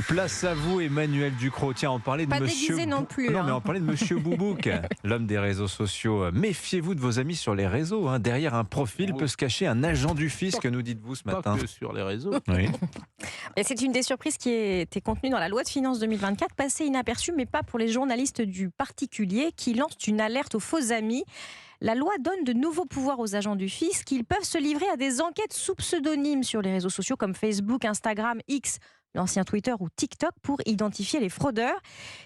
Place à vous, Emmanuel Ducrot. Tiens, on parlait de Pas Monsieur déguisé non plus. Non, mais hein. on parlait de Monsieur Boubouk, l'homme des réseaux sociaux. Méfiez-vous de vos amis sur les réseaux. Derrière un profil peut se cacher un agent du fisc, nous dites-vous ce matin. Pas que sur les réseaux. Oui. Et c'est une des surprises qui était contenue dans la loi de finances 2024, passée inaperçue, mais pas pour les journalistes du particulier qui lancent une alerte aux faux amis. La loi donne de nouveaux pouvoirs aux agents du fisc. Ils peuvent se livrer à des enquêtes sous pseudonyme sur les réseaux sociaux comme Facebook, Instagram, X, l'ancien Twitter ou TikTok, pour identifier les fraudeurs.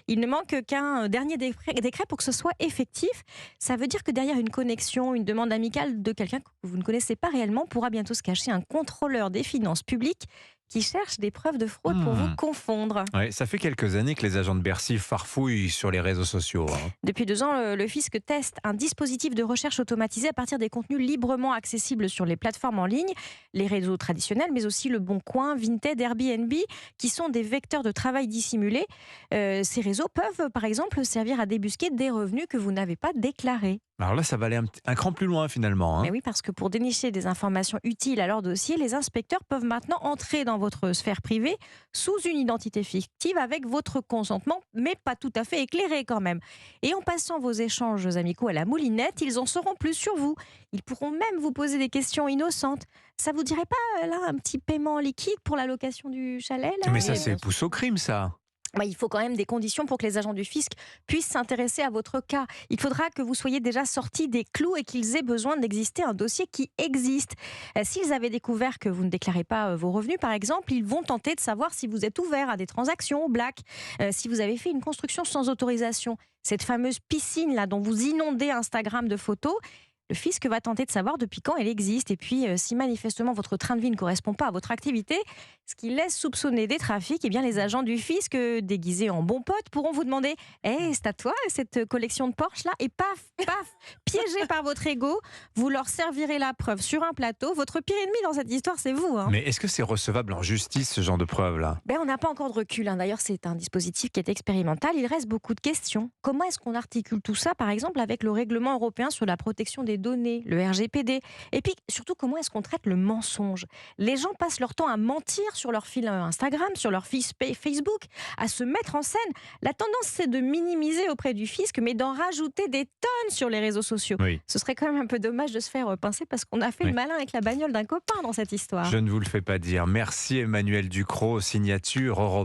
Il ne manque qu'un dernier décret pour que ce soit effectif. Ça veut dire que derrière une connexion, une demande amicale de quelqu'un que vous ne connaissez pas réellement, pourra bientôt se cacher un contrôleur des finances publiques qui cherche des preuves de fraude pour vous confondre. Ouais, ça fait quelques années que les agents de Bercy farfouillent sur les réseaux sociaux. Depuis 2 ans, le fisc teste un dispositif de recherche automatisé à partir des contenus librement accessibles sur les plateformes en ligne, les réseaux traditionnels, mais aussi Le Bon Coin, Vinted, Airbnb, qui sont des vecteurs de travail dissimulés. Ces réseaux peuvent, par exemple, servir à débusquer des revenus que vous n'avez pas déclarés. Alors là, ça va aller un cran plus loin finalement. Mais oui, parce que pour dénicher des informations utiles à leur dossier, les inspecteurs peuvent maintenant entrer dans votre sphère privée sous une identité fictive avec votre consentement, mais pas tout à fait éclairé quand même. Et en passant vos échanges amicaux à la moulinette, ils en sauront plus sur vous. Ils pourront même vous poser des questions innocentes. Ça vous dirait pas, là, un petit paiement liquide pour la location du chalet là Mais ça, c'est pousse au crime, ça. Il faut quand même des conditions pour que les agents du fisc puissent s'intéresser à votre cas. Il faudra que vous soyez déjà sortis des clous et qu'ils aient besoin d'exister un dossier qui existe. S'ils avaient découvert que vous ne déclarez pas vos revenus, par exemple, ils vont tenter de savoir si vous êtes ouvert à des transactions au black, si vous avez fait une construction sans autorisation. Cette fameuse piscine là dont vous inondez Instagram de photos, le fisc va tenter de savoir depuis quand elle existe. Et puis, si manifestement votre train de vie ne correspond pas à votre activité, ce qui laisse soupçonner des trafics, eh bien, les agents du fisc, déguisés en bons potes, pourront vous demander c'est à toi cette collection de Porsche là. Et paf, paf, piégés par votre ego, vous leur servirez la preuve sur un plateau. Votre pire ennemi dans cette histoire, c'est vous. Mais est-ce que c'est recevable en justice, ce genre de preuves-là? On n'a pas encore de recul. D'ailleurs, c'est un dispositif qui est expérimental. Il reste beaucoup de questions. Comment est-ce qu'on articule tout ça, par exemple, avec le règlement européen sur la protection des données, le RGPD? Et puis, surtout, comment est-ce qu'on traite le mensonge? Les gens passent leur temps à mentir sur leur fil Instagram, sur leur fil Facebook, à se mettre en scène. La tendance, c'est de minimiser auprès du fisc, mais d'en rajouter des tonnes sur les réseaux sociaux. Oui. Ce serait quand même un peu dommage de se faire pincer parce qu'on a fait le malin avec la bagnole d'un copain dans cette histoire. Je ne vous le fais pas dire. Merci Emmanuel Ducrot, signature Europe.